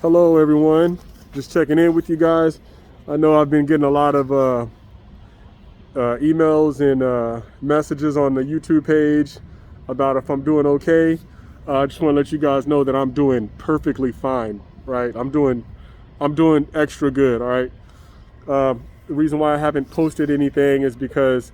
Hello everyone, just checking in with you guys. I know I've been getting a lot of emails and messages on the YouTube page about if I'm doing okay. I just want to let you guys know that I'm doing perfectly fine, right? I'm doing extra good, all right? The reason why I haven't posted anything is because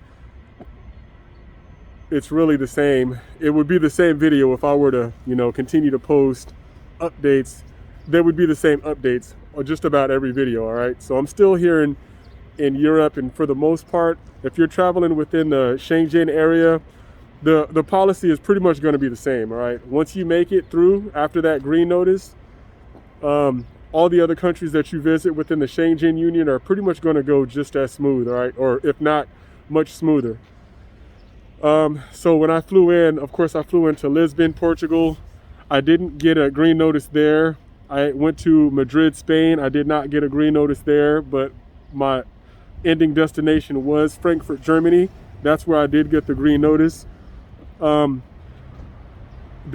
it's really the same. It would be the same video if I were to, continue to post updates. There would be the same updates on just about every video, all right? So I'm still here in Europe, and for the most part, if you're traveling within the Schengen area, the policy is pretty much going to be the same, all right? Once you make it through after that green notice, all the other countries that you visit within the Schengen Union are pretty much going to go just as smooth, all right? Or if not, much smoother. So when I flew in, of course, I flew into Lisbon, Portugal. I didn't get a green notice there. I went to Madrid, Spain. I did not get a green notice there, but my ending destination was Frankfurt, Germany. That's where I did get the green notice. They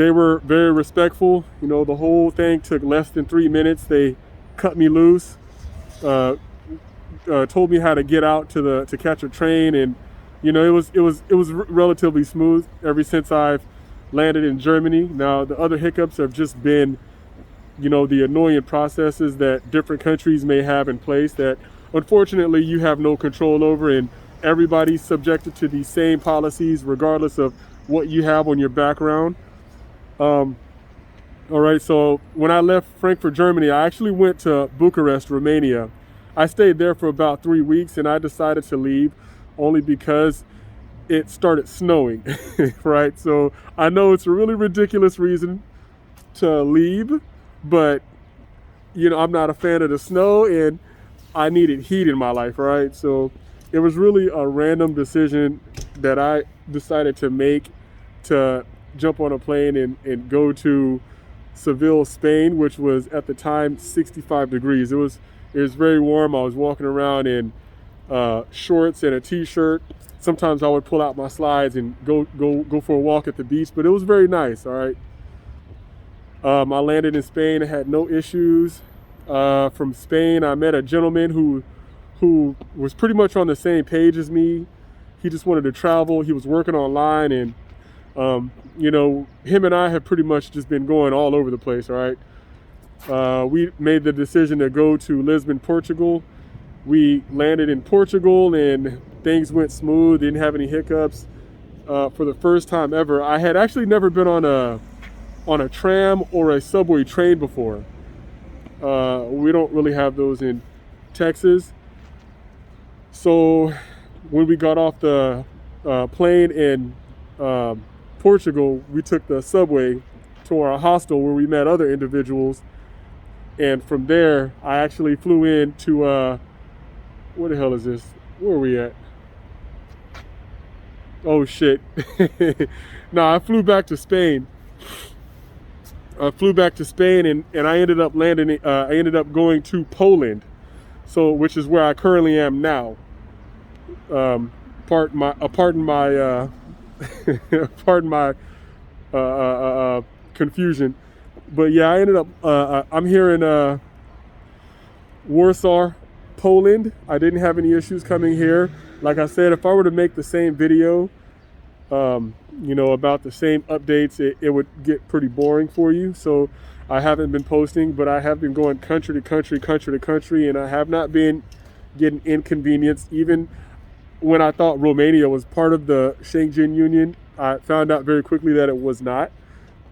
were very respectful. The whole thing took less than 3 minutes. They cut me loose, told me how to get out to catch a train, and it was relatively smooth ever since I've landed in Germany. Now the other hiccups have just been, the annoying processes that different countries may have in place that unfortunately you have no control over, and everybody's subjected to these same policies regardless of what you have on your background. All right, so when I left Frankfurt, Germany, I actually went to Bucharest, Romania. I stayed there for about 3 weeks, and I decided to leave only because it started snowing, right? So I know it's a really ridiculous reason to leave, but I'm not a fan of the snow, and I needed heat in my life, right? So it was really a random decision that I decided to make to jump on a plane and go to Seville, Spain, which was at the time 65 degrees. It was very warm. I was walking around in shorts and a t-shirt. Sometimes I would pull out my slides and go for a walk at the beach, but it was very nice. All right. I landed in Spain. I had no issues. From Spain, I met a gentleman who was pretty much on the same page as me. He just wanted to travel. He was working online, and him and I have pretty much just been going all over the place. All right. We made the decision to go to Lisbon, Portugal. We landed in Portugal and things went smooth, didn't have any hiccups. For the first time ever, I had actually never been on a tram or a subway train before. We don't really have those in Texas. So when we got off the plane in Portugal, we took the subway to our hostel where we met other individuals. And from there, I actually flew in to where the hell is this? Where are we at? Oh shit. No, I flew back to Spain. And I ended up landing. I ended up going to Poland, which is where I currently am now. Pardon my pardon my confusion, but yeah, I ended up. I'm here in Warsaw, Poland. I didn't have any issues coming here. Like I said, if I were to make the same video, about the same updates, it would get pretty boring for you. So I haven't been posting, but I have been going country to country, and I have not been getting inconvenienced. Even when I thought Romania was part of the Schengen Union, I found out very quickly that it was not.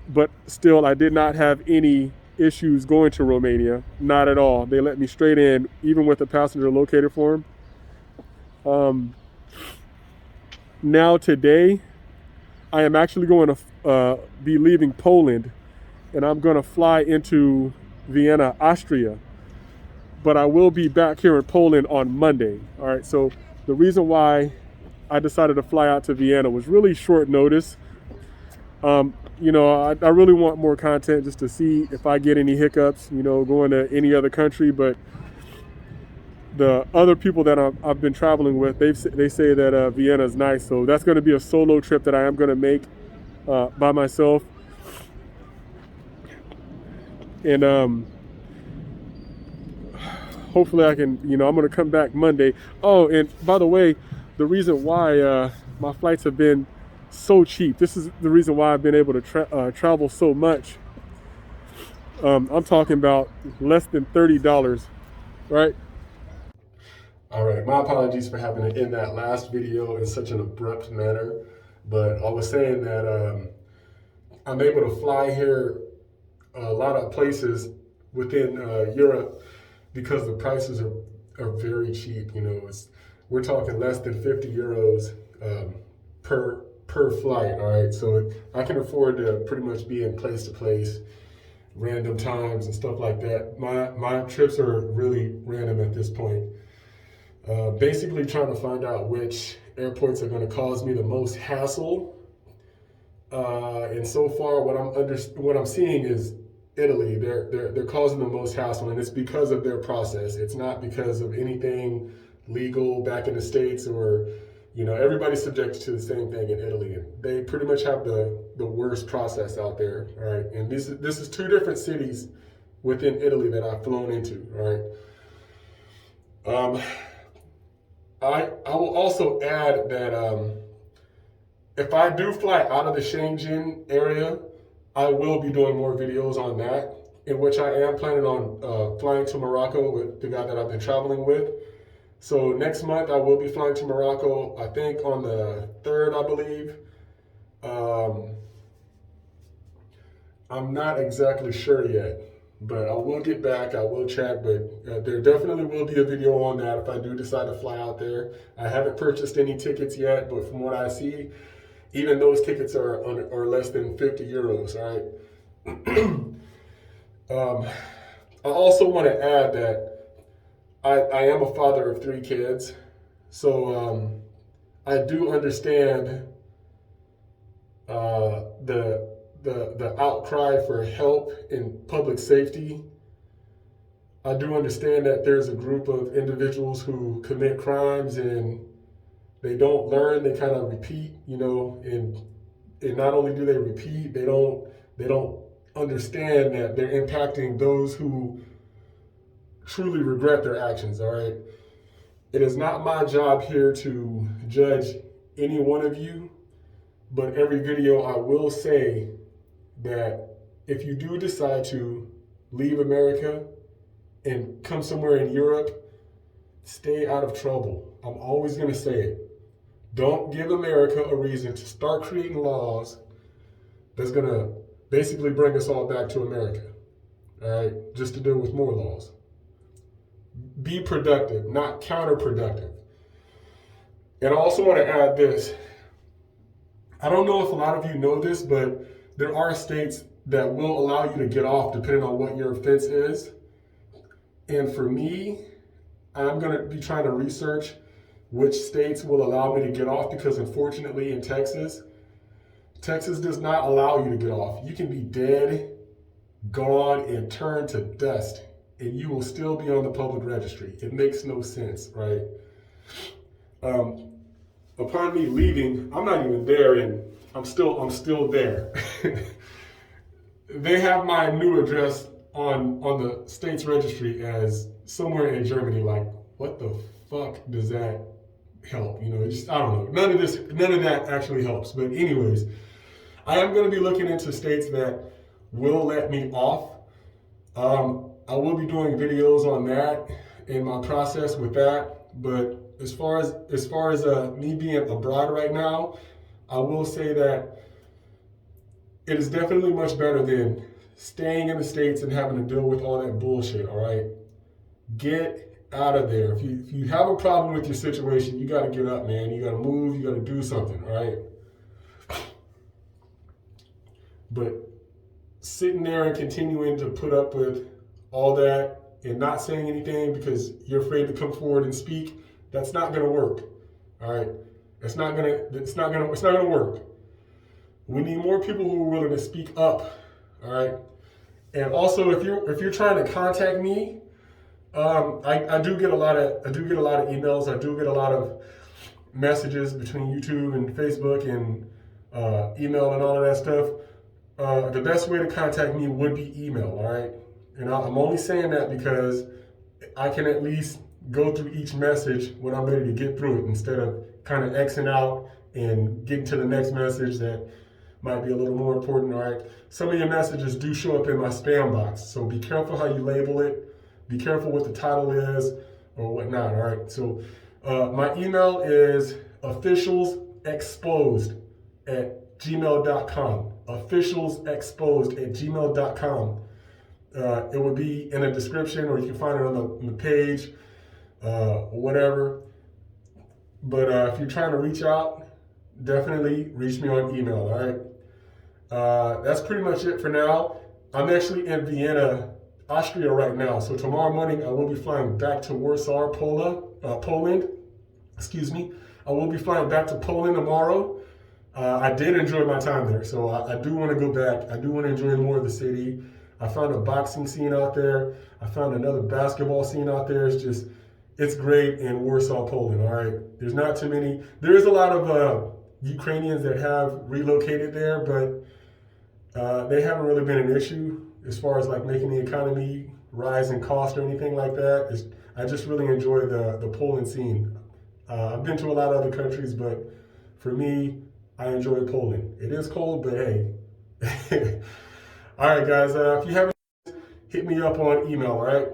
But still, I did not have any issues going to Romania, not at all. They let me straight in, even with a passenger locator form. Now today, I am actually going to be leaving Poland, and I'm going to fly into Vienna, Austria. But I will be back here in Poland on Monday. All right, so the reason why I decided to fly out to Vienna was really short notice. I really want more content just to see if I get any hiccups, going to any other country. But the other people that I've been traveling with, they say that Vienna is nice. So that's going to be a solo trip that I am going to make by myself. And hopefully I can, I'm going to come back Monday. Oh, and by the way, the reason why my flights have been so cheap, this is the reason why I've been able to travel so much. I'm talking about less than $30, right? All right, my apologies for having to end that last video in such an abrupt manner, but I was saying that I'm able to fly here a lot of places within Europe because the prices are very cheap. We're talking less than 50 euros per flight. All right, so I can afford to pretty much be in place to place, random times and stuff like that. My trips are really random at this point. Basically trying to find out which airports are going to cause me the most hassle. And so far, what I'm seeing is Italy. They're causing the most hassle, and it's because of their process. It's not because of anything legal back in the States, or everybody's subjected to the same thing in Italy. They pretty much have the worst process out there. All right, and this is two different cities within Italy that I've flown into. All right. I will also add that if I do fly out of the Schengen area, I will be doing more videos on that, in which I am planning on flying to Morocco with the guy that I've been traveling with. So next month I will be flying to Morocco, I think on the 3rd, I believe. I'm not exactly sure yet, but I will get back, I will check, but there definitely will be a video on that if I do decide to fly out there. I haven't purchased any tickets yet, but from what I see, even those tickets are less than 50 euros, all right? I also want to add that I am a father of 3 kids, so I do understand the outcry for help in public safety. I do understand that there's a group of individuals who commit crimes and they don't learn, they kind of repeat, and not only do they repeat, they don't understand that they're impacting those who truly regret their actions, all right? It is not my job here to judge any one of you, but every video I will say that if you do decide to leave America and come somewhere in Europe, stay out of trouble. I'm always going to say it. Don't give America a reason to start creating laws that's going to basically bring us all back to America, all right, just to deal with more laws. Be productive, not counterproductive. And I also want to add this. I don't know if a lot of you know this, but there are states that will allow you to get off depending on what your offense is. And for me, I'm going to be trying to research which states will allow me to get off, because unfortunately in Texas does not allow you to get off. You can be dead, gone, and turned to dust, and you will still be on the public registry. It makes no sense, right? Upon me leaving, I'm not even there, and I'm still there. They have my new address on the state's registry as somewhere in Germany. Like, what the fuck does that help? I don't know. None of that actually helps. But anyways, I am going to be looking into states that will let me off. I will be doing videos on that in my process with that. But as far as me being abroad right now, I will say that it is definitely much better than staying in the States and having to deal with all that bullshit, all right? Get out of there. If you have a problem with your situation, you got to get up, man. You got to move. You got to do something, all right? But sitting there and continuing to put up with all that and not saying anything because you're afraid to come forward and speak, that's not going to work, all right? It's not gonna work. We need more people who are willing to speak up, all right? And also, if you're trying to contact me, I do get a lot of emails. I do get a lot of messages between YouTube and Facebook and email and all of that stuff. The best way to contact me would be email, all right? And I'm only saying that because I can at least go through each message when I'm ready to get through it instead of kind of Xing out and getting to the next message that might be a little more important. All right. Some of your messages do show up in my spam box, so be careful how you label it. Be careful what the title is or whatnot. All right. So my email is officialsexposed@gmail.com. Officialsexposed@gmail.com. It would be in a description, or you can find it on the page, or whatever. But if you're trying to reach out, definitely reach me on email, all right? That's pretty much it for now. I'm actually in Vienna, Austria right now. So tomorrow morning, I will be flying back to Warsaw, Poland. Excuse me. I will be flying back to Poland tomorrow. I did enjoy my time there, so I do want to go back. I do want to enjoy more of the city. I found a boxing scene out there. I found another basketball scene out there. It's great in Warsaw, Poland, all right? There's not too many. There is a lot of Ukrainians that have relocated there, but they haven't really been an issue as far as like making the economy rise in cost or anything like that. I just really enjoy the Poland scene. I've been to a lot of other countries, but for me, I enjoy Poland. It is cold, but hey. All right, guys, if you haven't, hit me up on email, all right?